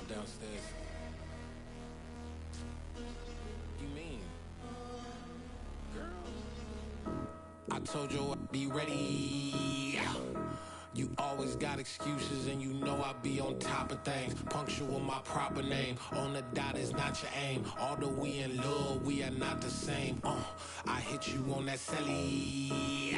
downstairs. You mean? Girl, I told you I'd be ready. You always got excuses and you know I be on top of things. Punctual my proper name. On the dot is not your aim. Although we in love, we are not the same. I hit you on that celly.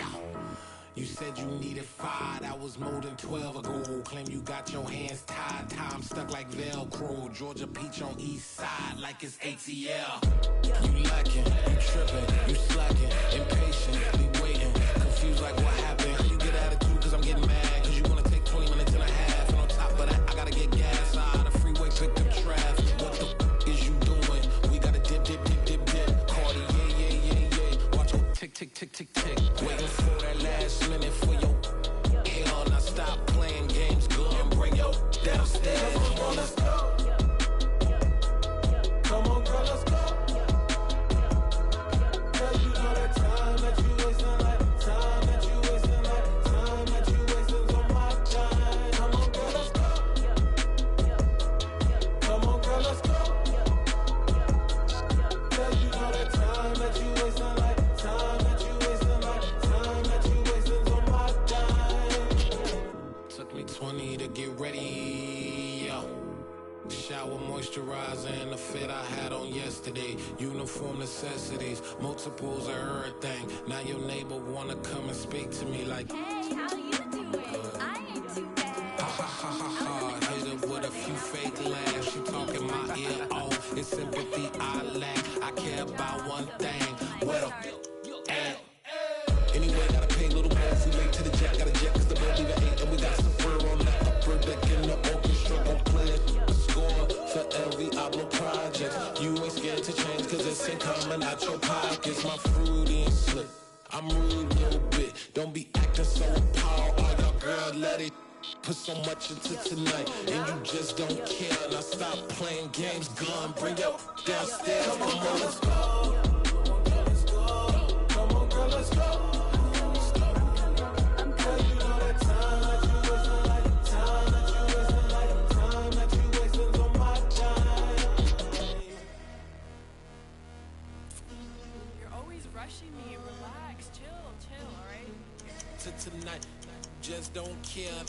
You said you needed 5, that was more than 12 ago. Claim you got your hands tied, time stuck like Velcro. Georgia Peach on east side like it's ATL. You lacking, you tripping, you slacking, impatient, waiting, confused like what happened. You get attitude cause I'm getting mad, cause you wanna take 20 minutes and a half. And on top of that, I gotta get gas out of the freeway, pick up traffic. What the is you doing? We gotta dip, Cardi, yeah. Watch your tick, waiting for that last minute for your hell. Now stop playing games, girl, and bring your downstairs. Come on, let's go. Come on, girl, let's go. Cause you know that time that you wasting, like time that you wasting, like time that you wasting on my time. Come on, girl, let's go. Come on, girl, let's go. Cause you know that time that you wasting, like time that you wasting, like time that you wasting on my time. Took me 20 to get ready, yo. Shower, moisturizer, and the fit I had on yesterday. Uniform necessities, multiples of everything. Now your neighbor wanna come and speak to me like, hey, how you doing? I ain't too bad. ha. Hit her with a few fake laughs. She talking my ear off. It's sympathy I lack. I care about one thing. Well, anyway, gotta pay a little more if we late to the jet. Gotta jet cause the boat leave at 8. And we got some fur on the upper deck in the orchestra. Gon' play it. Score for every Ablo project. You ain't scared to change cause it's incoming out your pockets. My fruity and slick. I'm rude a little bit. Don't be acting so appalled. Oh, y'all girl, let it put so much into tonight. And you just don't care. Now stop playing games, gun. Bring your downstairs. Come on, let's go. Come on, girl, let's go. Rushing me, relax, chill, alright? To tonight, just don't care.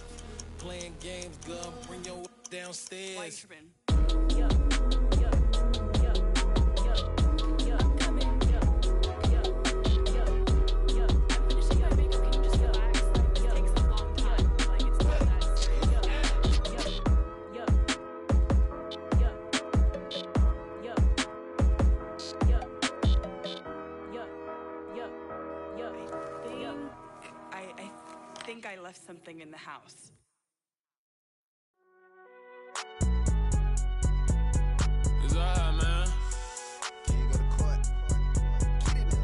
Playing games, girl, bring your downstairs. Why you tripping? I'm coming. I'm finishing my makeup, can you just relax? Like, it takes a long time, like, it's not that serious. I think I left something in the house. It's alright, man. Can you go to court? Get in there.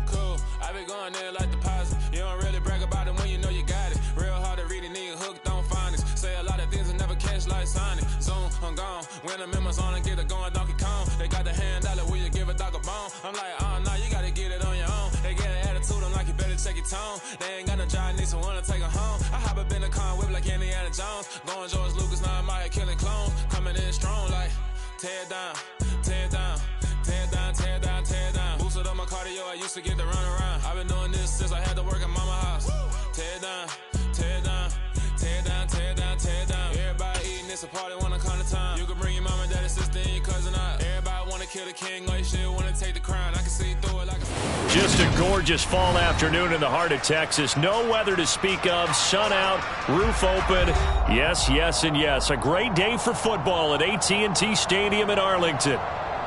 Cool, I been going there like deposit. You don't really brag about it when you know you got it. Real hard to read a nigga hooked on phonics. Say a lot of things and never catch like Sonic. Zoom, I'm gone. When the members on and get it going Donkey Kong. They got the hand dollar, will you give a dog a bone? I'm like, oh no, you gotta get it on your own. They get an attitude, I'm like, you better check your tone. They ain't got no job, need someone to take her home. I hop up in the car, whip like Indiana Jones. Going George Lucas, now I'm out here killing clones. Coming in strong like, tear down, tear down, tear down, tear down, tear down. Boosted up my cardio, I used to get to run around. I've been doing this since I had to work at mama house. Tear down, tear down, tear down, tear down, tear down. Everybody eating, it's a party, wanna come to time. You can bring your mama, daddy, sister, and your cousin out. Everybody wanna kill the king, or you still wanna take the crown. I can see through it like a... Just a gorgeous fall afternoon in the heart of Texas. No weather to speak of. Sun out, roof open. Yes, yes, and yes. A great day for football at AT&T Stadium in Arlington.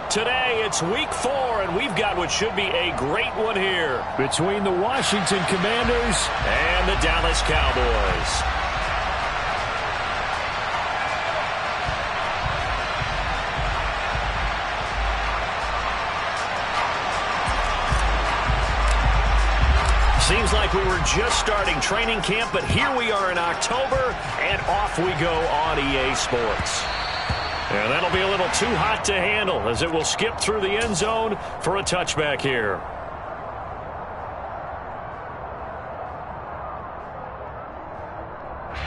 Today, it's week 4, and we've got what should be a great one here between the Washington Commanders and the Dallas Cowboys. Seems like we were just starting training camp, but here we are in October, and off we go on EA Sports. And that'll be a little too hot to handle as it will skip through the end zone for a touchback here.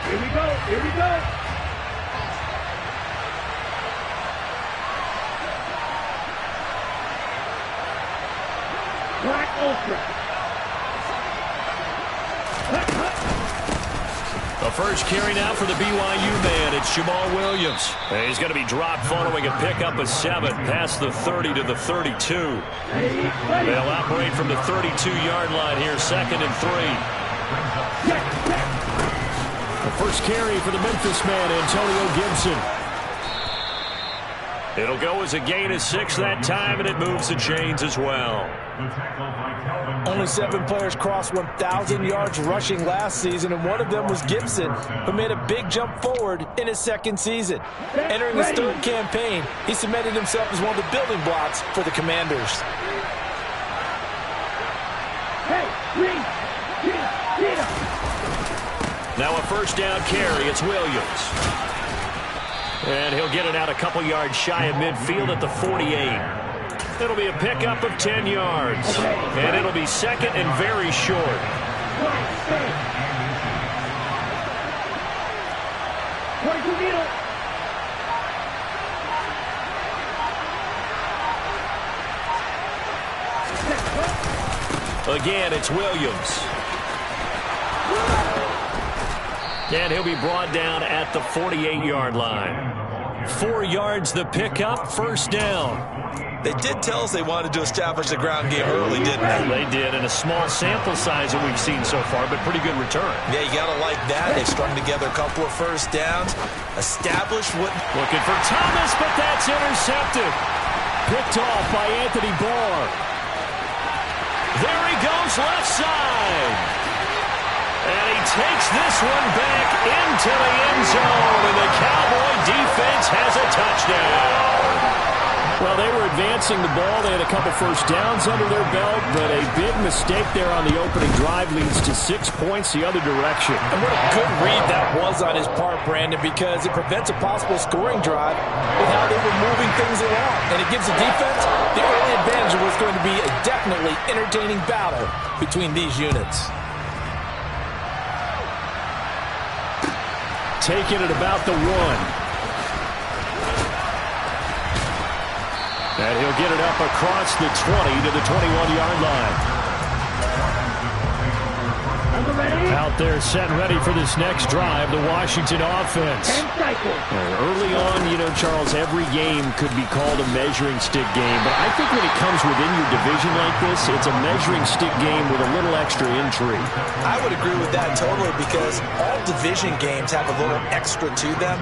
Here we go. Here we go. The first carry now for the BYU man. It's Jamal Williams. And he's going to be dropped following a pickup of 7 past the 30 to the 32. They'll operate from the 32-yard line here, 2nd and 3. The first carry for the Memphis man, Antonio Gibson. It'll go as a gain of 6 that time, and it moves the chains as well. Only 7 players crossed 1,000 yards rushing last season, and one of them was Gibson, who made a big jump forward in his 2nd season. Entering his 3rd campaign, he cemented himself as one of the building blocks for the Commanders. Now a first down carry. It's Williams. And he'll get it out a couple yards shy of midfield at the 48. It'll be a pickup of 10 yards. And it'll be 2nd and very short. Again, it's Williams. And he'll be brought down at the 48-yard line. 4 yards the pickup, first down. They did tell us they wanted to establish the ground game early, didn't they? They did, and a small sample size that we've seen so far, but pretty good return. Yeah, you got to like that. They've strung together a couple of first downs, established what... Looking for Thomas, but that's intercepted. Picked off by Anthony Barr. There he goes, left side. And he takes this one back into the end zone, and the Cowboy defense has a touchdown. Well, they were advancing the ball. They had a couple first downs under their belt, but a big mistake there on the opening drive leads to 6 points the other direction. And what a good read that was on his part, Brandon, because it prevents a possible scoring drive with how they were moving things along. And it gives the defense the early advantage of what's going to be a definitely entertaining battle between these units. Taking it about the 1. And he'll get it up across the 20 to the 21-yard line. Out there set ready for this next drive, the Washington offense. Early on, you know, Charles, every game could be called a measuring stick game. But I think when it comes within your division like this, it's a measuring stick game with a little extra intrigue. I would agree with that totally because all division games have a little extra to them.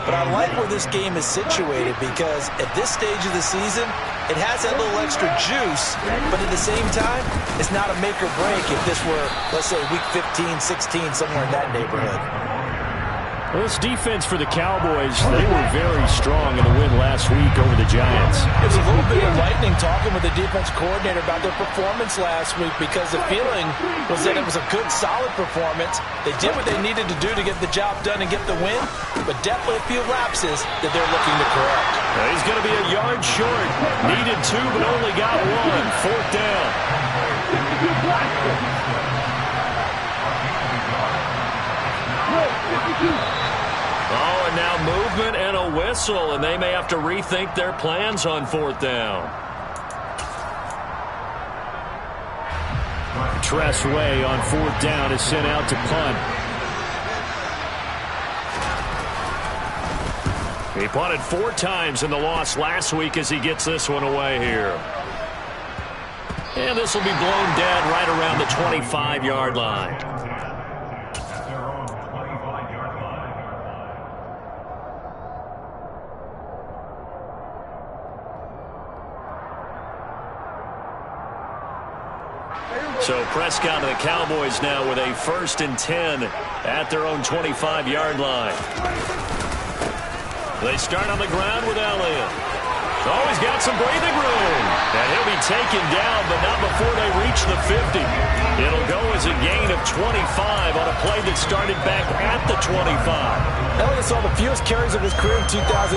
But I like where this game is situated because at this stage of the season, it has that little extra juice, but at the same time, it's not a make or break if this were, let's say, week 15, 16, somewhere in that neighborhood. Well, this defense for the Cowboys, they were very strong in the win last week over the Giants. It was a little bit enlightening talking with the defense coordinator about their performance last week because the feeling was that it was a good, solid performance. They did what they needed to do to get the job done and get the win, but definitely a few lapses that they're looking to correct. He's going to be a yard short. Needed 2, but only got 1. 4th down. Oh, and now movement and a whistle, and they may have to rethink their plans on 4th down. Tress Way on 4th down is sent out to punt. He punted 4 times in the loss last week as he gets this one away here. And this will be blown dead right around the 25-yard line. So Prescott and the Cowboys now with a 1st and 10 at their own 25-yard line. They start on the ground with Elliott. Oh, he's got some breathing room. And he'll be taken down, but not before they reach the 50. It'll go as a gain of 25 on a play that started back at the 25. Elliott saw the fewest carries of his career in 2021,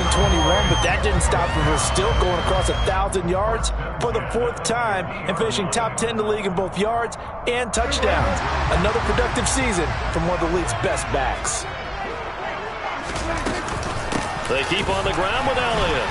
but that didn't stop him from still going across 1,000 yards for the 4th time and finishing top 10 in the league in both yards and touchdowns. Another productive season from one of the league's best backs. They keep on the ground with Elliott.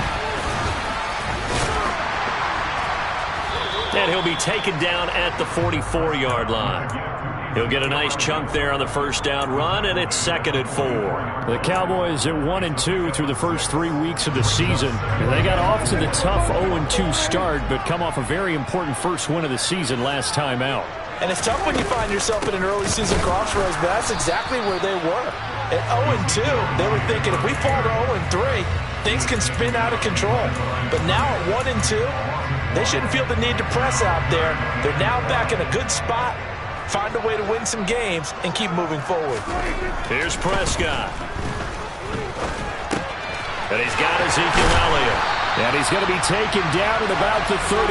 And he'll be taken down at the 44-yard line. He'll get a nice chunk there on the first down run, and it's 2nd and 4. The Cowboys at 1-2 through the first 3 weeks of the season. And they got off to the tough 0-2 start, but come off a very important first win of the season last time out. And it's tough when you find yourself in an early season crossroads, but that's exactly where they were. At 0-2, they were thinking, if we fall to 0-3, things can spin out of control. But now at 1-2, they shouldn't feel the need to press out there. They're now back in a good spot. Find a way to win some games and keep moving forward. Here's Prescott. And he's got Ezekiel Elliott. And he's going to be taken down at about the 33.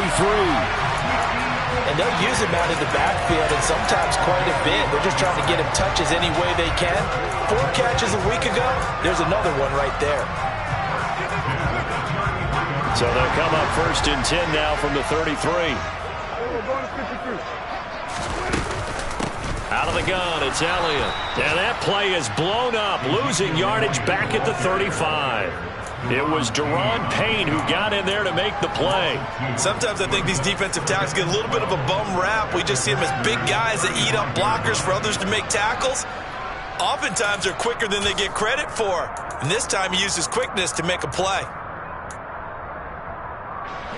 And they'll use him out in the backfield, and sometimes quite a bit. They're just trying to get him touches any way they can. 4 catches a week ago. There's another one right there. So they'll come up 1st and 10 now from the 33. Out of the gun, it's Elliott. And that play is blown up, losing yardage back at the 35. It was Daron Payne who got in there to make the play. Sometimes I think these defensive tackles get a little bit of a bum rap. We just see them as big guys that eat up blockers for others to make tackles. Oftentimes they're quicker than they get credit for. And this time he used his quickness to make a play.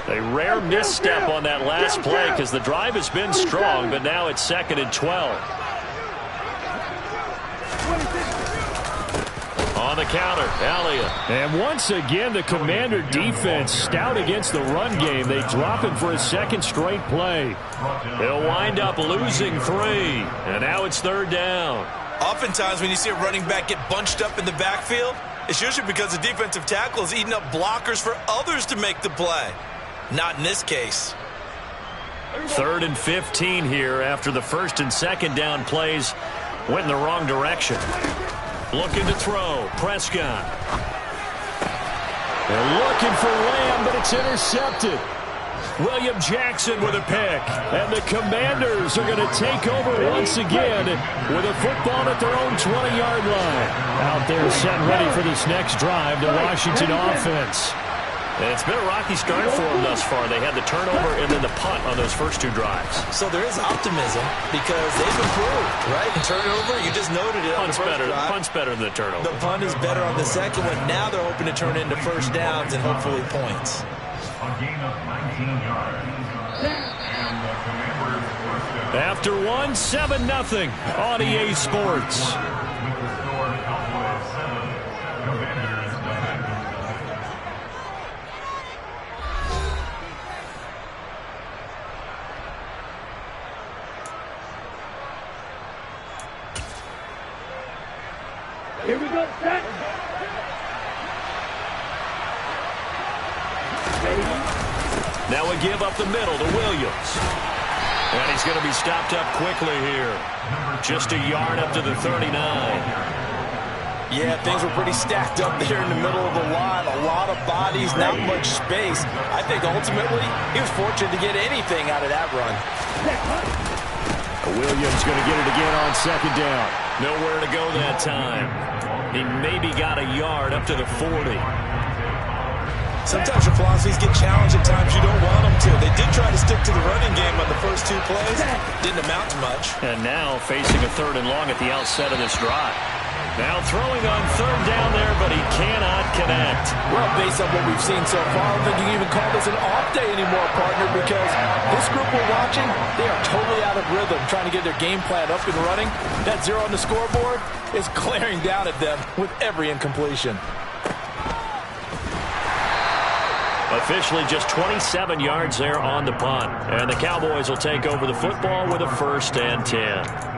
A rare misstep on that last play because the drive has been strong, but now it's 2nd and 12. On the counter, Elliott. And once again, the Commander defense stout against the run game. They drop him for a 2nd straight play. They'll wind up losing 3, and now it's 3rd down. Oftentimes when you see a running back get bunched up in the backfield, it's usually because the defensive tackle is eating up blockers for others to make the play. Not in this case. 3rd and 15 here after the 1st and 2nd down plays went in the wrong direction. Looking to throw, Prescott. They're looking for Lamb, but it's intercepted. William Jackson with a pick. And the Commanders are going to take over once again with a football at their own 20-yard line. Out there set ready for this next drive, the Washington offense. And it's been a rocky start for them thus far. They had the turnover and then the punt on those first 2 drives. So there is optimism because they've improved, right? The turnover, you just noted it on the first drive. Punt's better than the turnover. The punt is better on the second one. Now they're hoping to turn into first downs and hopefully points. A gain of 19 yards. After 1, 7-0 on EA Sports. Here we go, set. Now we give up the middle to Williams. And he's going to be stopped up quickly here. Just a yard up to the 39. Yeah, things were pretty stacked up there in the middle of the line. A lot of bodies, not much space. I think ultimately he was fortunate to get anything out of that run. Williams going to get it again on 2nd down. Nowhere to go that time. He maybe got a yard up to the 40. Sometimes your philosophies get challenged at times you don't want them to. They did try to stick to the running game on the first 2 plays. Didn't amount to much. And now facing a 3rd and long at the outset of this drive. Now throwing on 3rd down there, but he cannot connect. Well, based on what we've seen so far, I don't think you can even call this an off day anymore, partner, because this group we're watching, they are totally out of rhythm, trying to get their game plan up and running. That 0 on the scoreboard is glaring down at them with every incompletion. Officially just 27 yards there on the punt. And the Cowboys will take over the football with a 1st and 10.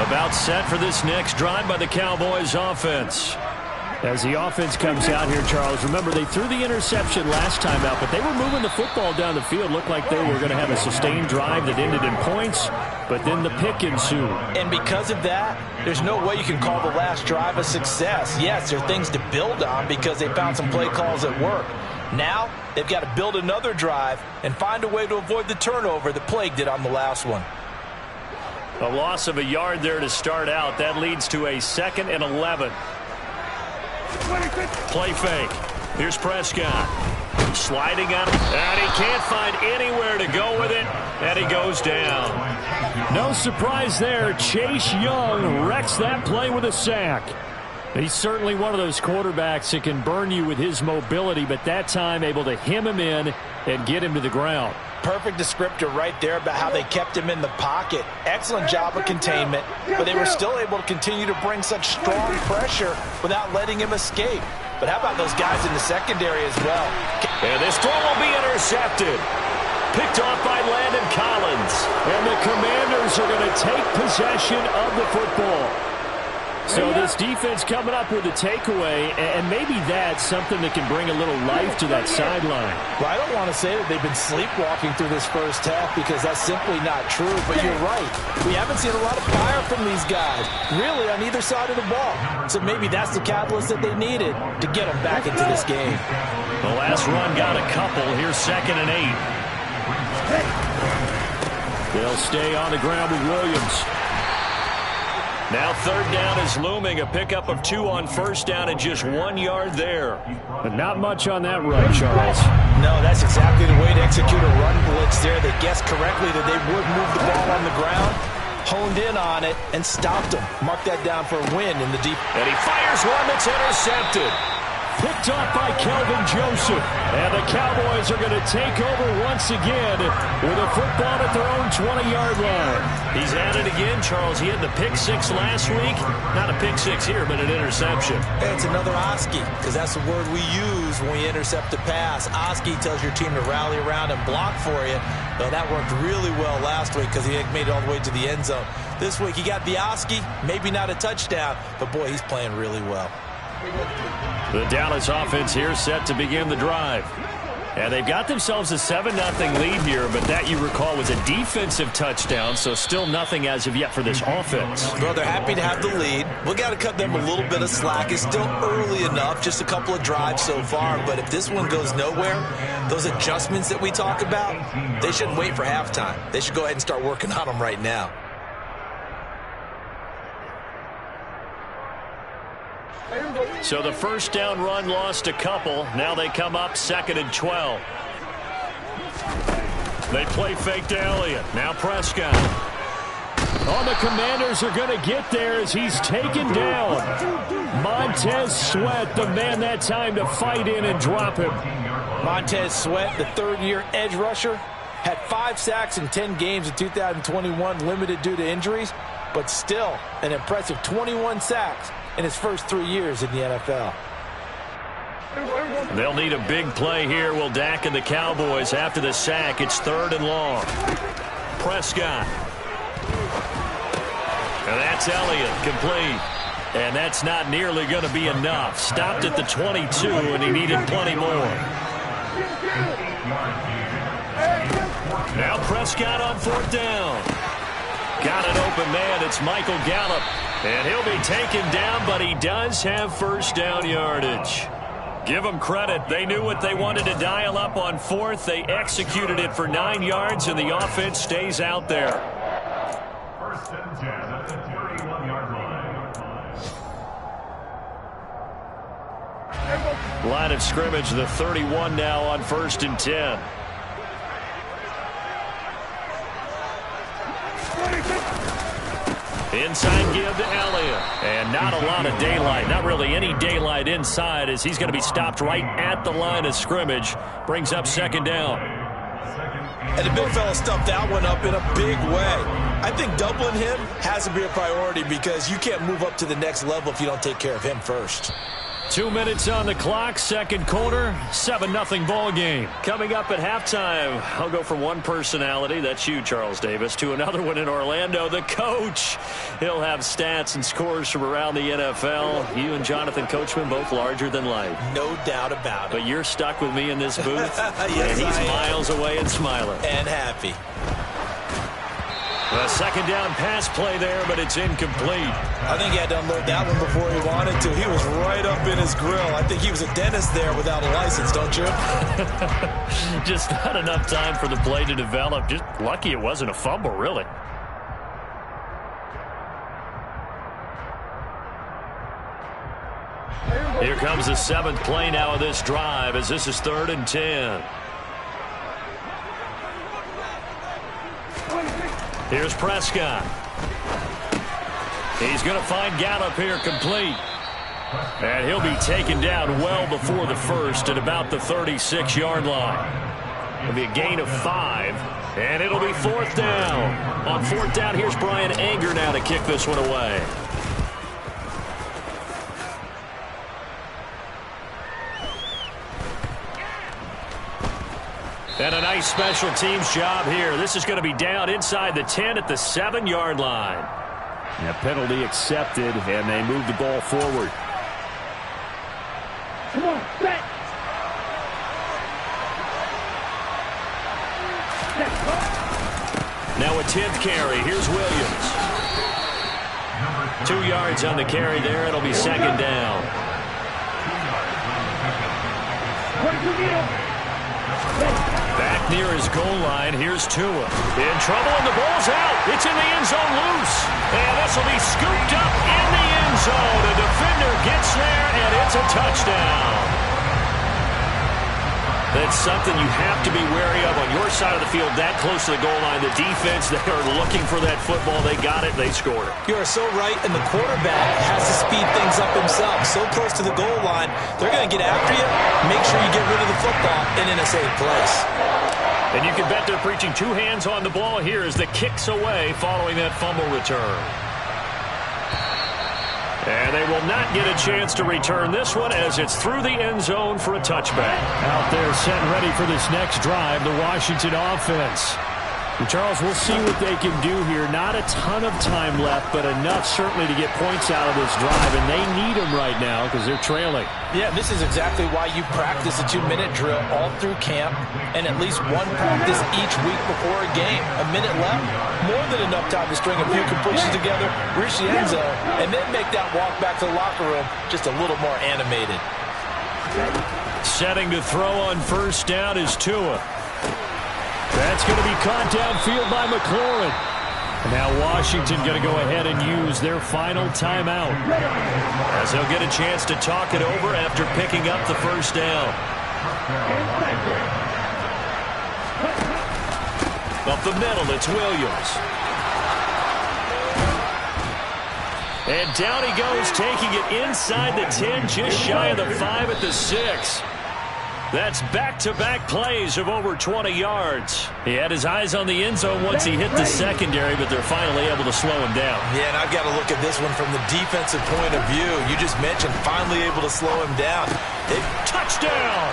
About set for this next drive by the Cowboys offense. As the offense comes out here, Charles, remember they threw the interception last time out, but they were moving the football down the field. Looked like they were going to have a sustained drive that ended in points, but then the pick ensued. And because of that, there's no way you can call the last drive a success. Yes, there are things to build on because they found some play calls that work. Now, they've got to build another drive and find a way to avoid the turnover that plagued it on the last one. A loss of a yard there to start out. That leads to a 2nd and 11. Play fake. Here's Prescott. Sliding out, and he can't find anywhere to go with it, and he goes down. No surprise there. Chase Young wrecks that play with a sack. He's certainly one of those quarterbacks that can burn you with his mobility, but that time able to hem him in and get him to the ground. Perfect descriptor right there about how they kept him in the pocket. Excellent job of containment, but they were still able to continue to bring such strong pressure without letting him escape. But how about those guys in the secondary as well? And this throw will be intercepted. Picked off by Landon Collins. And the Commanders are going to take possession of the football. So this defense coming up with a takeaway, and maybe that's something that can bring a little life to that sideline. Well, I don't want to say that they've been sleepwalking through this first half because that's simply not true, but you're right. We haven't seen a lot of fire from these guys, really, on either side of the ball. So maybe that's the catalyst that they needed to get them back into this game. The last run got a couple. Here's 2nd and 8. They'll stay on the ground with Williams. Now 3rd down is looming. A pickup of 2 on 1st down and just 1 yard there. But not much on that run, Charles. No, that's exactly the way to execute a run blitz there. They guessed correctly that they would move the ball on the ground, honed in on it, and stopped them. Mark that down for a win in the deep. And he fires one that's intercepted. Picked off by Kelvin Joseph. And the Cowboys are going to take over once again with a football at their own 20-yard line. He's at it again, Charles. He had the pick 6 last week. Not a pick 6 here, but an interception. It's another Oski, because that's the word we use when we intercept a pass. Oski tells your team to rally around and block for you. Well, that worked really well last week because he made it all the way to the end zone. This week he got the Oski, maybe not a touchdown, but boy, he's playing really well. The Dallas offense here set to begin the drive. And they've got themselves a 7-0 lead here, but that, you recall, was a defensive touchdown, so still nothing as of yet for this offense. Well, they're happy to have the lead. We got to cut them a little bit of slack. It's still early enough, just a couple of drives so far, but if this one goes nowhere, those adjustments that we talk about, they shouldn't wait for halftime. They should go ahead and start working on them right now. So the 1st down run lost a couple. Now they come up 2nd and 12. They play fake to Elliott. Now Prescott. Oh, the Commanders are going to get there as he's taken down. Montez Sweat, the man that time to fight in and drop him. Montez Sweat, the 3rd-year edge rusher, had 5 sacks in 10 games in 2021, limited due to injuries, but still an impressive 21 sacks in his first 3 years in the NFL. They'll need a big play here. Will Dak and the Cowboys after the sack. It's 3rd and long. Prescott. And that's Elliott, complete. And that's not nearly going to be enough. Stopped at the 22, and he needed plenty more. Now Prescott on 4th down. Got an open man. It's Michael Gallup. And he'll be taken down, but he does have 1st down yardage. Give them credit. They knew what they wanted to dial up on 4th. They executed it for 9 yards, and the offense stays out there. 1st and 10 at the 31-yard line. Line of scrimmage, the 31 now on 1st and 10. Inside give to Elliott. And not a lot of daylight. Not really any daylight inside as he's going to be stopped right at the line of scrimmage. Brings up 2nd down. And the big fella stuffed that one up in a big way. I think doubling him has to be a priority because you can't move up to the next level if you don't take care of him first. 2 minutes on the clock, 2nd quarter, 7-0 ball game. Coming up at halftime, I'll go from one personality, that's you, Charles Davis, to another one in Orlando, the coach. He'll have stats and scores from around the NFL. You and Jonathan Coachman, both larger than life. No doubt about it. But you're stuck with me in this booth, Yes, and he's miles away and smiling. And happy. The second down pass play there, but it's incomplete. I think he had to unload that one before he wanted to. He was right up in his grill. I think he was a dentist there without a license, don't you? Just not enough time for the play to develop. Just lucky it wasn't a fumble, really. Here comes the 7th play now of this drive as this is 3rd and 10. Here's Prescott. He's going to find Gallup here complete. And he'll be taken down well before the first at about the 36-yard line. It'll be a gain of 5, and it'll be 4th down. On 4th down, here's Brian Anger now to kick this one away. And a nice special teams job here. This is going to be down inside the 10 at the 7-yard line. And a penalty accepted, and they move the ball forward. Come on, set. Now a 10th carry. Here's Williams. 2 yards on the carry there. It'll be 2nd down. Back near his goal line. Here's Tua. In trouble, and the ball's out. It's in the end zone loose. And this will be scooped up in the end zone. The defender gets there, and it's a touchdown. That's something you have to be wary of on your side of the field, that close to the goal line. The defense, they are looking for that football. They got it. They scored it. You are so right, and the quarterback has to speed things up himself. So close to the goal line, they're going to get after you. Make sure you get rid of the football and in a safe place. And you can bet they're preaching 2 hands on the ball here as the kick's away following that fumble return. And they will not get a chance to return this one as it's through the end zone for a touchback. Out there set and ready for this next drive, the Washington offense. And Charles, we'll see what they can do here. Not a ton of time left, but enough certainly to get points out of this drive, and they need them right now because they're trailing. Yeah, this is exactly why you practice a 2-minute drill all through camp and at least one practice each week before a game. A minute left, more than enough time to string a few completions together, reach the end zone, and then make that walk back to the locker room just a little more animated. Setting to throw on 1st down is Tua. That's going to be caught downfield by McLaurin. And now Washington going to go ahead and use their final timeout, as they'll get a chance to talk it over after picking up the 1st down. Up the middle, it's Williams. And down he goes, taking it inside the 10, just shy of the 5 at the 6. That's back-to-back plays of over 20 yards. He had his eyes on the end zone once he hit the secondary, but they're finally able to slow him down. Yeah, and I've got to look at this one from the defensive point of view. You just mentioned finally able to slow him down. Touchdown!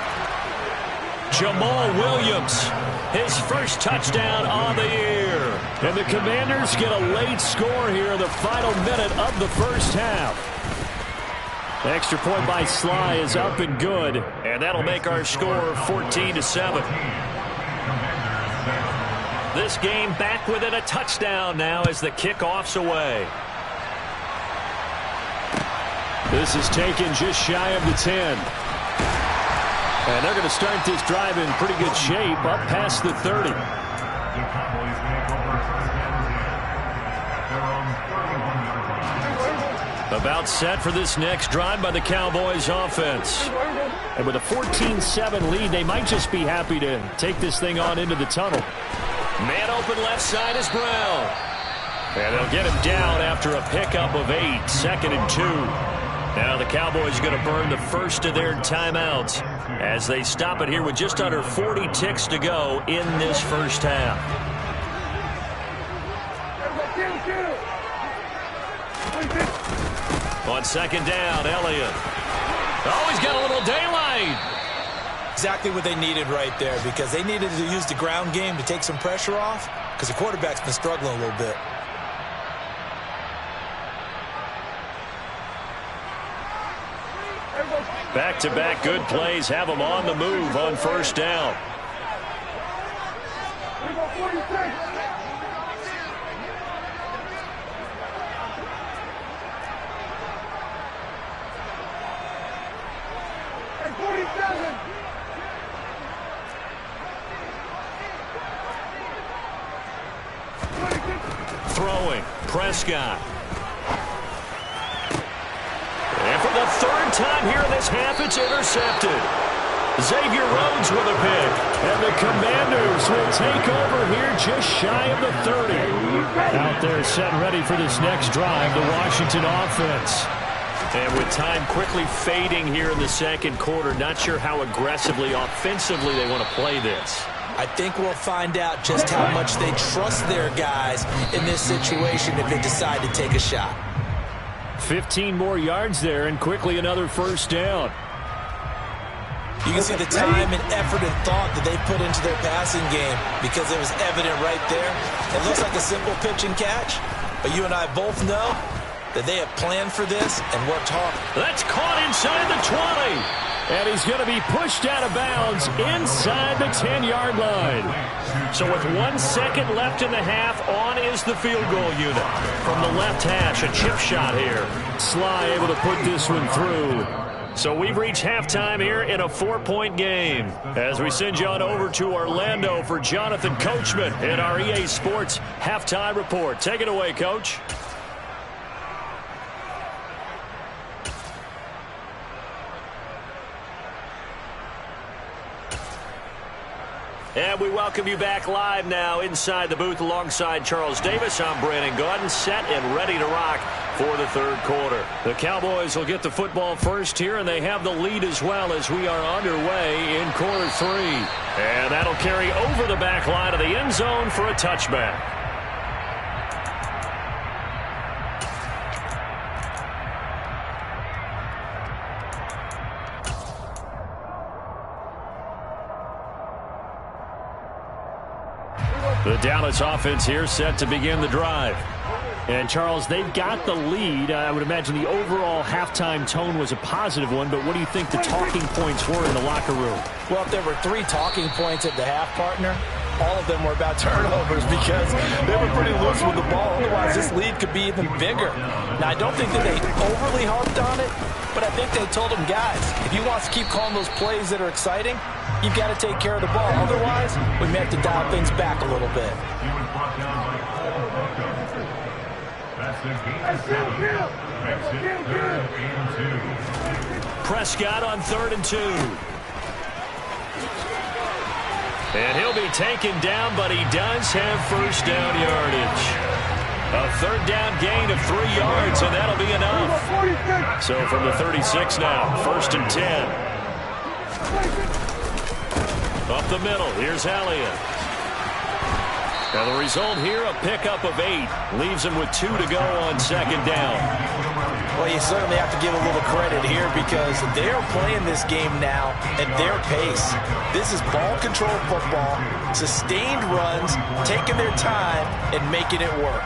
Jamal Williams, his first touchdown on the year. And the Commanders get a late score here in the final minute of the first half. The extra point by Sly is up and good. And that'll make our score 14-7. This game back within a touchdown now as the kickoff's away. This is taken just shy of the 10. And they're going to start this drive in pretty good shape, up past the 30. The Cowboys make over 3rd and 10. They're on 31-yard line. About set for this next drive by the Cowboys offense. And with a 14-7 lead, they might just be happy to take this thing on into the tunnel. Man open left side is Brown. And they'll get him down after a pickup of 8, 2nd and 2. Now the Cowboys are going to burn the first of their timeouts as they stop it here with just under 40 ticks to go in this first half. On 2nd down, Elliott. Oh, he's got a little daylight. Exactly what they needed right there, because they needed to use the ground game to take some pressure off, because the quarterback's been struggling a little bit. Back-to-back good plays have them on the move on 1st down. throwing. Prescott. And for the third time here in this half, it's intercepted. Xavier Rhodes with a pick. And the Commanders will take over here just shy of the 30. Out there set and ready for this next drive, the Washington offense. And with time quickly fading here in the second quarter, not sure how aggressively, offensively they want to play this. I think we'll find out just how much they trust their guys in this situation if they decide to take a shot. 15 more yards there, and quickly another first down. You can see the time and effort and thought that they put into their passing game because it was evident right there. It looks like a simple pitch and catch, but you and I both know that they have planned for this and worked hard. That's caught inside the 20. And he's going to be pushed out of bounds inside the 10-yard line. So with 1 second left in the half, on is the field goal unit. From the left hash, a chip shot here. Sly able to put this one through. So we've reached halftime here in a 4-point game. As we send you on over to Orlando for Jonathan Coachman in our EA Sports Halftime Report. Take it away, Coach. And we welcome you back live now inside the booth alongside Charles Davis. I'm Brandon Gaudin, set and ready to rock for the third quarter. The Cowboys will get the football first here, and they have the lead as well as we are underway in quarter 3. And that'll carry over the back line of the end zone for a touchback. The Dallas offense here set to begin the drive. And, Charles, they've got the lead. I would imagine the overall halftime tone was a positive one, but what do you think the talking points were in the locker room? Well, if there were 3 talking points at the half, partner, all of them were about turnovers because they were pretty loose with the ball. Otherwise, this lead could be even bigger. Now, I don't think that they overly harped on it, but I think they told them, guys, if you want to keep calling those plays that are exciting, you've got to take care of the ball. Otherwise, we may have to dial things back a little bit. He was brought down by 4 offenses. That's the game of 7. Makes it 3rd and 2. Prescott on 3rd and 2. And he'll be taken down, but he does have first down yardage. A 3rd down gain of 3 yards, and that'll be enough. So from the 36 now, 1st and 10. Up the middle, here's Elliott. Now the result here, a pickup of 8. Leaves him with 2 to go on 2nd down. Well, you certainly have to give a little credit here because they're playing this game now at their pace. This is ball control football, sustained runs, taking their time, and making it work.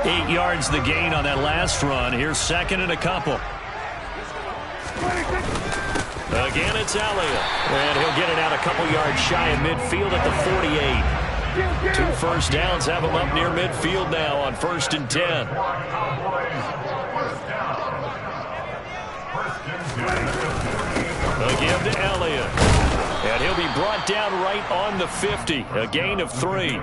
8 yards the gain on that last run. Here's 2nd and a couple. Again, it's Elliott. And he'll get it out a couple yards shy of midfield at the 48. 2 first downs have him up near midfield now on 1st and 10. Again to Elliott. And he'll be brought down right on the 50. A gain of 3.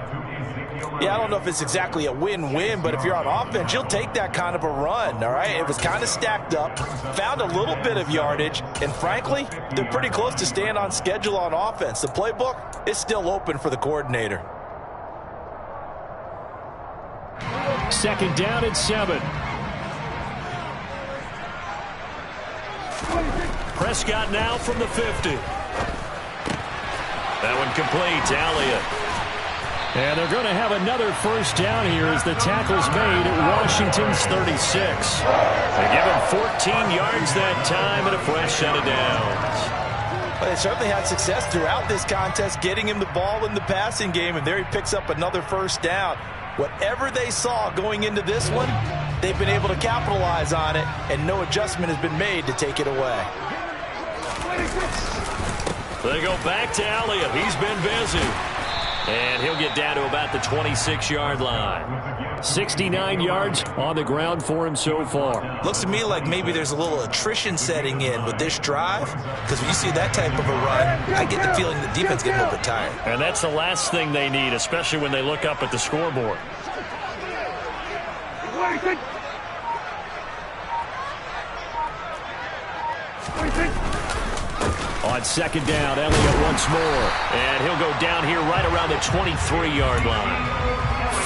Yeah, I don't know if it's exactly a win-win, but if you're on offense, you'll take that kind of a run, all right? It was kind of stacked up, found a little bit of yardage, and frankly, they're pretty close to staying on schedule on offense. The playbook is still open for the coordinator. 2nd down at 7. Prescott now from the 50. That one complete to Elliott. And they're going to have another first down here as the tackle's made at Washington's 36. They give him 14 yards that time and a fresh set of downs. Well, they certainly had success throughout this contest, getting him the ball in the passing game, and there he picks up another first down. Whatever they saw going into this one, they've been able to capitalize on it, and no adjustment has been made to take it away. They go back to Elliott. He's been busy. And he'll get down to about the 26-yard line. 69 yards on the ground for him so far. Looks to me like maybe there's a little attrition setting in with this drive, because when you see that type of a run, I get the feeling the defense getting a little bit tired. And that's the last thing they need, especially when they look up at the scoreboard. On second down, Elliott once more. And he'll go down here right around the 23-yard line.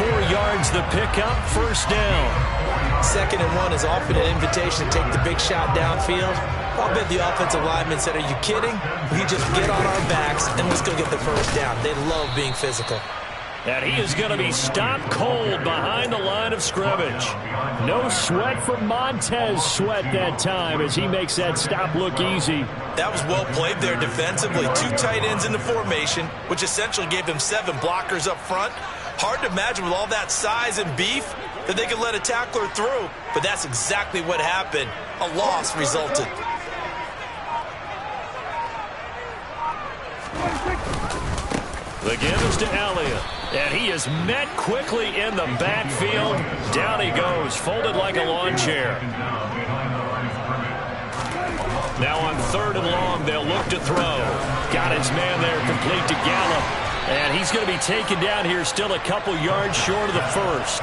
4 yards the pickup, first down. 2nd and 1 is often an invitation to take the big shot downfield. I'll bet the offensive lineman said, are you kidding? We just get on our backs and let's go get the first down. They love being physical. And he is going to be stopped cold behind the line of scrimmage. No sweat from Montez Sweat that time as he makes that stop look easy. That was well played there defensively. 2 tight ends in the formation, which essentially gave them 7 blockers up front. Hard to imagine with all that size and beef that they could let a tackler through. But that's exactly what happened. A loss resulted. The give is to Elliott. And he is met quickly in the backfield. Down he goes, folded like a lawn chair. Now on 3rd and long, they'll look to throw. Got his man there, complete to Gallup. And he's going to be taken down here still a couple yards short of the first.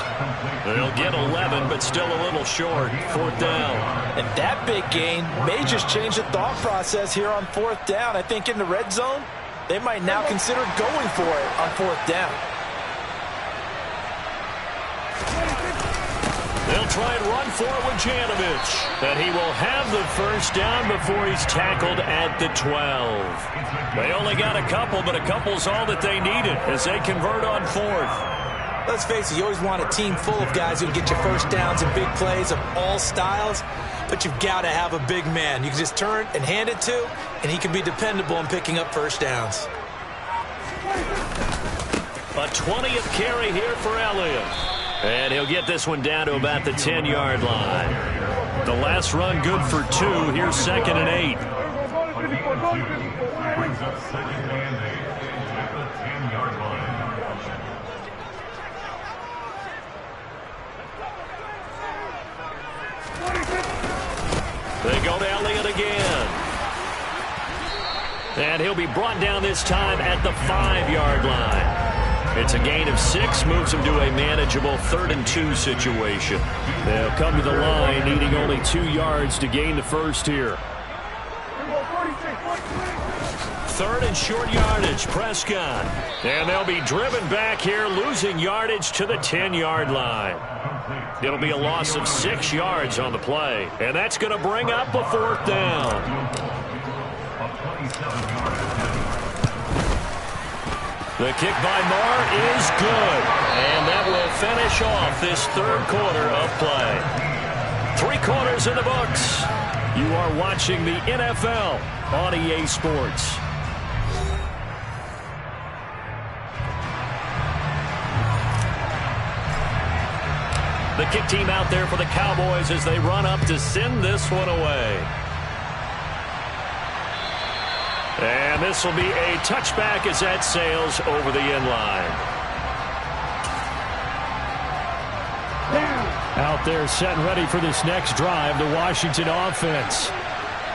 They'll get 11, but still a little short. 4th down. And that big gain may just change the thought process here on 4th down. I think in the red zone, they might now consider going for it on 4th down. They'll try and run for it with Janovich. And he will have the first down before he's tackled at the 12. They only got a couple, but a couple's all that they needed as they convert on 4th. Let's face it, you always want a team full of guys who can get you first downs and big plays of all styles, but you've got to have a big man you can just turn and hand it to, and he can be dependable in picking up first downs. A 20th carry here for Elliott. And he'll get this one down to about the 10-yard line. The last run good for 2. Here's 2nd and 8. Brings up 2nd and 8 at the 10-yard line. They go to Elliott again. And he'll be brought down this time at the 5-yard line. It's a gain of 6, moves him to a manageable 3rd and 2 situation. They'll come to the line, needing only 2 yards to gain the first here. 3rd and short yardage, Prescott. And they'll be driven back here, losing yardage to the 10-yard line. It'll be a loss of 6 yards on the play. And that's going to bring up a 4th down. The kick by Marr is good. And that will finish off this 3rd quarter of play. 3 quarters in the books. You are watching the NFL on EA Sports. The kick team out there for the Cowboys as they run up to send this one away. And this will be a touchback as that sails over the end line. Out there set and ready for this next drive, the Washington offense.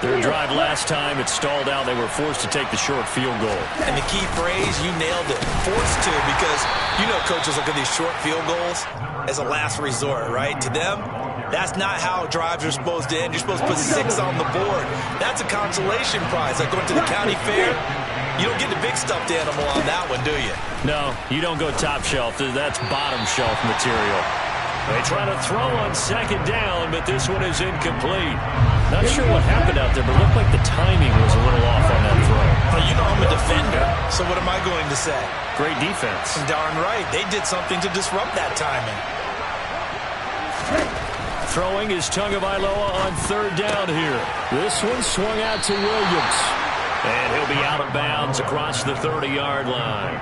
Their drive last time, it stalled out. They were forced to take the short field goal. And the key phrase, you nailed it, forced to, because you know coaches look at these short field goals as a last resort, right? To them, that's not how drives are supposed to end. You're supposed to put 6 on the board. That's a consolation prize. Like going to the county fair, you don't get the big stuffed animal on that one, do you? No, you don't go top shelf. That's bottom shelf material. They try to throw on 2nd down, but this one is incomplete. Not sure what happened out there, but it looked like the timing was a little off on that throw. Well, you know I'm a defender, so what am I going to say? Great defense. Darn right. They did something to disrupt that timing. Throwing is Tagovailoa on 3rd down here. This one swung out to Williams. And he'll be out of bounds across the 30-yard line.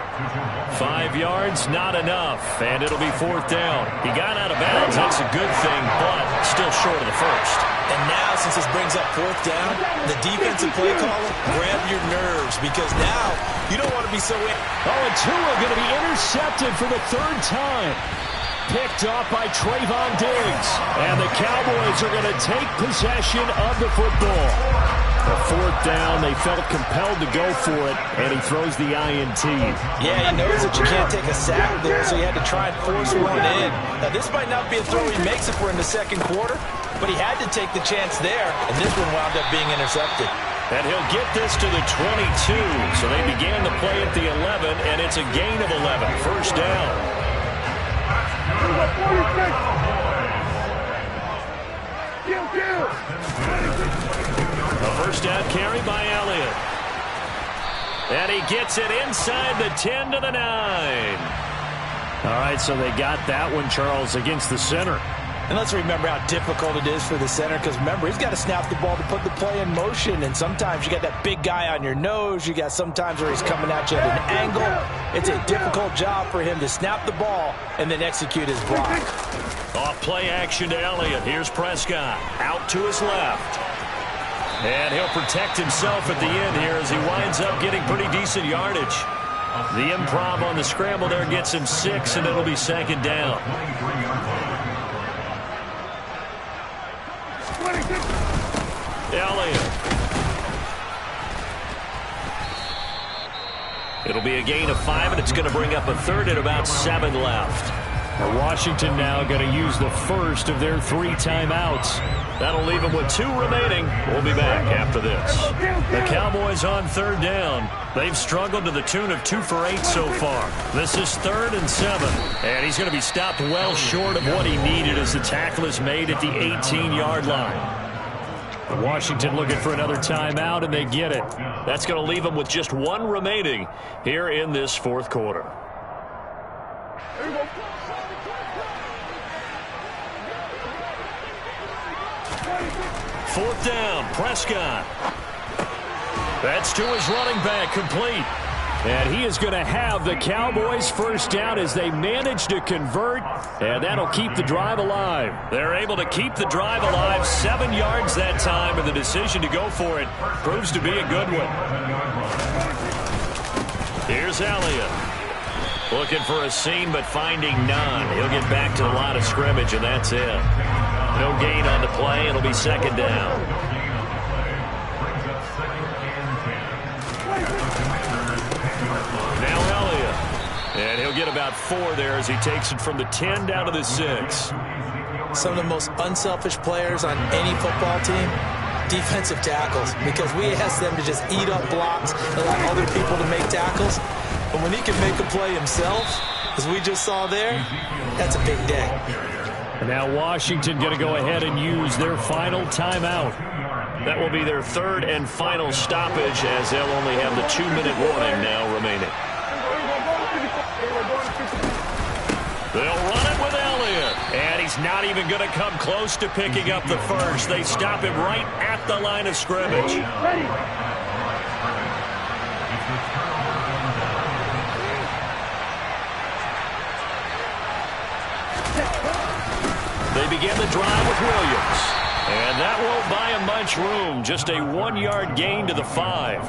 5 yards, not enough. And it'll be 4th down. He got out of bounds. That's a good thing, but still short of the first. And now, since this brings up 4th down, the defensive play caller, grab your nerves, because now you don't want to be so in. Oh, and Tua going to be intercepted for the 3rd time. Picked off by Trayvon Diggs. And the Cowboys are going to take possession of the football. A 4th down, they felt compelled to go for it, and he throws the INT. Yeah, he knows that you can't take a sack there, so he had to try and force one in. Now, this might not be a throw he makes if we're in the 2nd quarter, but he had to take the chance there, and this one wound up being intercepted. And he'll get this to the 22. So they began the play at the 11, and it's a gain of 11. First down. A first down carry by Elliott. And he gets it inside the 10 to the 9. All right, so they got that one, Charles, against the center. And let's remember how difficult it is for the center, because remember, he's got to snap the ball to put the play in motion, and sometimes you got that big guy on your nose. You got sometimes where he's coming at you at an angle. It's a difficult job for him to snap the ball and then execute his block. Off play action to Elliott. Here's Prescott out to his left. And he'll protect himself at the end here as he winds up getting pretty decent yardage. The improv on the scramble there gets him 6, and it'll be second down. Elliott. It'll be a gain of 5, and it's going to bring up a third at about 7 left. Now Washington now going to use the first of their 3 timeouts. That'll leave them with 2 remaining. We'll be back after this. The Cowboys on third down. They've struggled to the tune of 2 for 8 so far. This is 3rd and 7. And he's going to be stopped well short of what he needed as the tackle is made at the 18-yard line. Washington looking for another timeout, and they get it. That's going to leave them with just 1 remaining here in this 4th quarter. Fourth down, Prescott. That's to his running back, complete. And he is going to have the Cowboys first down as they manage to convert, and that'll keep the drive alive. They're able to keep the drive alive, 7 yards that time, and the decision to go for it proves to be a good one. Here's Elliott. Looking for a seam, but finding none. He'll get back to the line of scrimmage, and that's it. No gain on the play. It'll be second down. Now Elliott. And he'll get about 4 there as he takes it from the 10 down to the 6. Some of the most unselfish players on any football team, defensive tackles, because we ask them to just eat up blocks and allow other people to make tackles. But when he can make a play himself, as we just saw there, that's a big day. And now Washington going to go ahead and use their final timeout. That will be their 3rd and final stoppage, as they'll only have the 2-minute warning now remaining. They'll run it with Elliott. And he's not even going to come close to picking up the first. They stop him right at the line of scrimmage. They begin the drive with Williams. And that won't buy him much room. Just a 1-yard gain to the 5.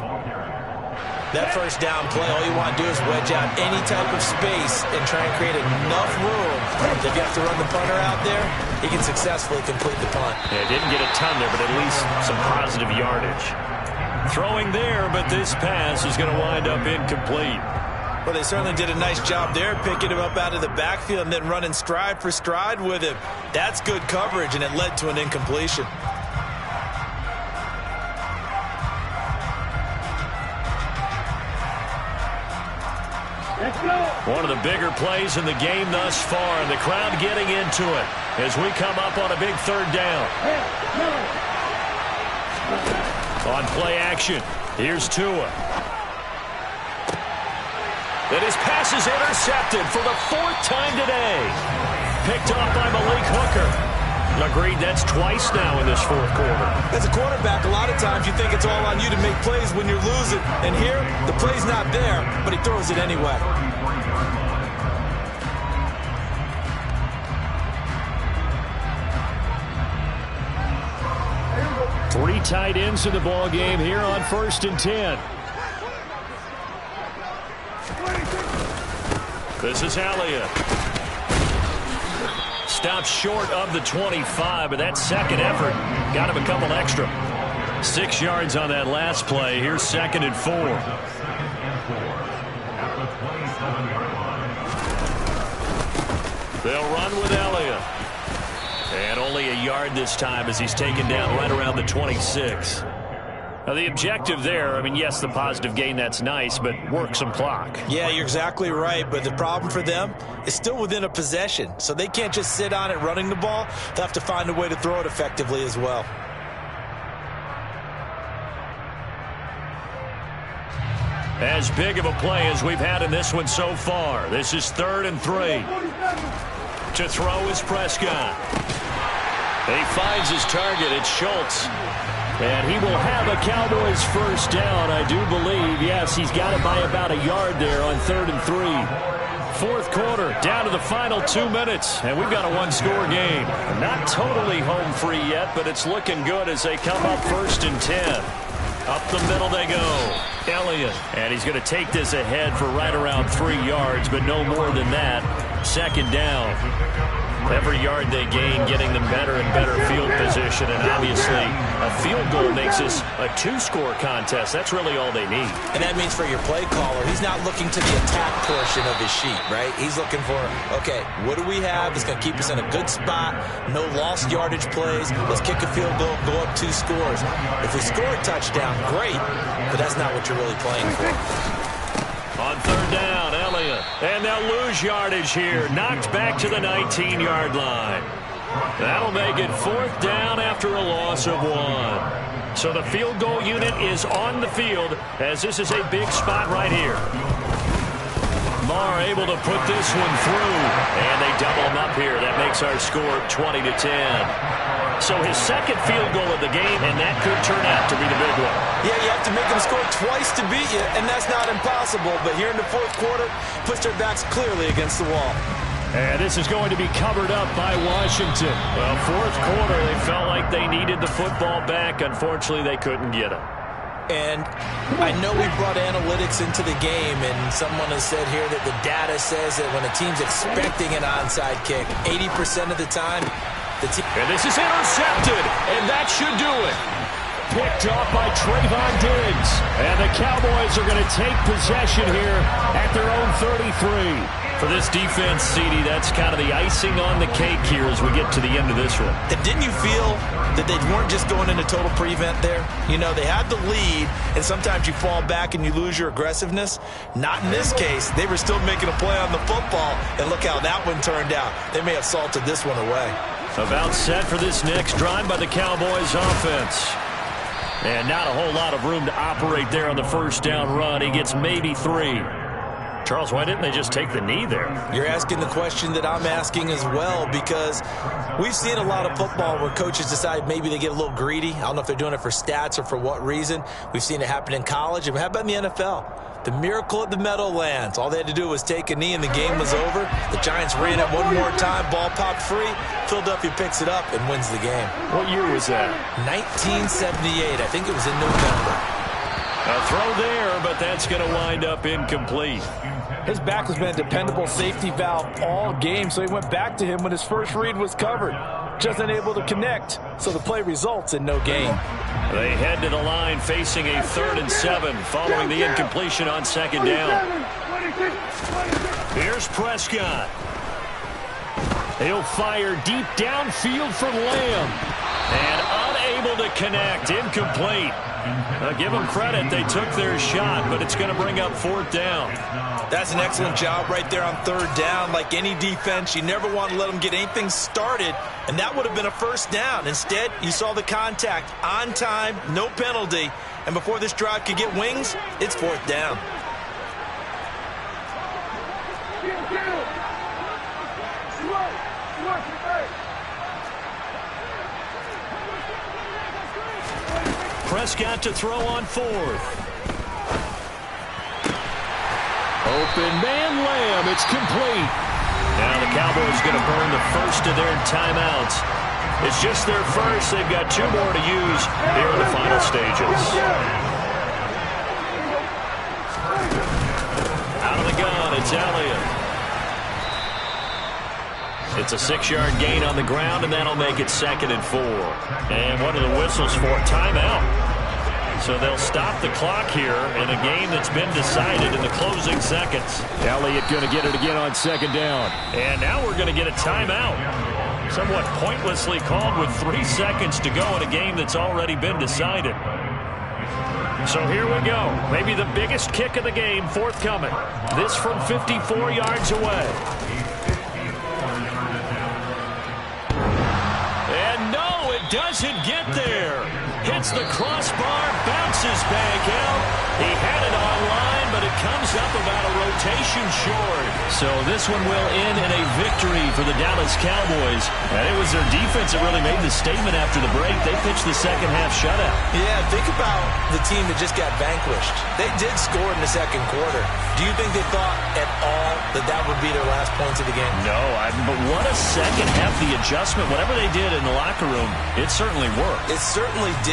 That first down play, all you want to do is wedge out any type of space and try and create enough room. If you have to run the punter out there, he can successfully complete the punt. Yeah, didn't get a ton there, but at least some positive yardage. Throwing there, but this pass is going to wind up incomplete. Well, they certainly did a nice job there, picking him up out of the backfield and then running stride for stride with him. That's good coverage, and it led to an incompletion. One of the bigger plays in the game thus far, and the crowd getting into it as we come up on a big 3rd down. On play action, here's Tua. And his pass is intercepted for the 4th time today. Picked off by Malik Hooker. Agreed, that's twice now in this 4th quarter. As a quarterback, a lot of times you think it's all on you to make plays when you're losing. And here, the play's not there, but he throws it anyway. Three tight ends in the ball game here on 1st and 10. This is Elliott. Stopped short of the 25, but that second effort got him a couple extra. 6 yards on that last play. Here's 2nd and 4. They'll run with Elliott. And only a yard this time as he's taken down right around the 26. Now, the objective there, I mean, yes, the positive gain, that's nice, but work some clock. Yeah, you're exactly right, but the problem for them is still within a possession, so they can't just sit on it running the ball. They'll have to find a way to throw it effectively as well. As big of a play as we've had in this one so far. This is 3rd and 3. To throw is Prescott. He finds his target. It's Schultz. And he will have a Cowboys first down, I do believe. Yes, he's got it by about a yard there on 3rd and 3. Fourth quarter, down to the final 2 minutes, and we've got a one-score game. Not totally home free yet, but it's looking good as they come up 1st and 10. Up the middle they go. Elliott. And he's going to take this ahead for right around 3 yards, but no more than that. 2nd down. Every yard they gain, getting them better and better field position, and obviously a field goal makes this a 2-score contest. That's really all they need. And that means for your play caller, he's not looking to the attack portion of his sheet, right? He's looking for, okay, what do we have that's going to keep us in a good spot? No lost yardage plays. Let's kick a field goal, go up 2 scores. If we score a touchdown, great, but that's not what you're really playing for. On 3rd down, Elliott. And they'll lose yardage here. Knocked back to the 19-yard line. That'll make it 4th down after a loss of 1. So the field goal unit is on the field as this is a big spot right here. Marr able to put this one through. And they double him up here. That makes our score 20-10. So his 2nd field goal of the game, and that could turn out to be the big one. Yeah, you have to make them score twice to beat you, and that's not impossible. But here in the 4th quarter, puts their backs clearly against the wall. And this is going to be covered up by Washington. Well, 4th quarter, they felt like they needed the football back. Unfortunately, they couldn't get it. And I know we brought analytics into the game, and someone has said here that the data says that when a team's expecting an onside kick, 80% of the time, and this is intercepted, and that should do it. Picked off by Trayvon Diggs. And the Cowboys are going to take possession here at their own 33. For this defense, CD, that's kind of the icing on the cake here as we get to the end of this one. And didn't you feel that they weren't just going into total prevent there? You know, they had the lead, and sometimes you fall back and you lose your aggressiveness. Not in this case. They were still making a play on the football, and look how that one turned out. They may have salted this one away. About set for this next drive by the Cowboys offense. And not a whole lot of room to operate there on the 1st down run. He gets maybe 3. Charles, why didn't they just take the knee there? You're asking the question that I'm asking as well, because we've seen a lot of football where coaches decide maybe they get a little greedy. I don't know if they're doing it for stats or for what reason. We've seen it happen in college. And how about in the NFL? The miracle at the Meadowlands. All they had to do was take a knee and the game was over. The Giants ran it one more time. Ball popped free. Philadelphia picks it up and wins the game. What year was that? 1978. I think it was in November. A throw there, but that's going to wind up incomplete. His back has been a dependable safety valve all game, so he went back to him when his first read was covered. Just unable to connect, so the play results in no gain. They head to the line facing a 3rd and 7 following the incompletion on 2nd down. Here's Prescott. He'll fire deep downfield from Lamb. And unable to connect. Incomplete. Give them credit. They took their shot, but it's going to bring up 4th down. That's an excellent job right there on 3rd down. Like any defense, you never want to let them get anything started, and that would have been a 1st down. Instead, you saw the contact on time, no penalty, and before this drive could get wings, it's 4th down. Prescott to throw on 4th. Open man Lamb. It's complete. Now the Cowboys going to burn the first of their timeouts. It's just their first. They've got 2 more to use here in the final stages. Out of the gun, it's Elliott. It's a 6-yard gain on the ground, and that'll make it 2nd and 4. And what are the whistles for? Timeout. So they'll stop the clock here in a game that's been decided in the closing seconds. Elliott going to get it again on 2nd down. And now we're going to get a timeout. Somewhat pointlessly called with 3 seconds to go in a game that's already been decided. So here we go. Maybe the biggest kick of the game forthcoming. This from 54 yards away. And no, it doesn't get there. Hits the crossbar, bounces back out. He had it online, but it comes up about a rotation short. So this one will end in a victory for the Dallas Cowboys. And it was their defense that really made the statement after the break. They pitched the second half shutout. Yeah, think about the team that just got vanquished. They did score in the second quarter. Do you think they thought at all that that would be their last points of the game? No, but what a second half, the adjustment, whatever they did in the locker room, it certainly worked. It certainly did.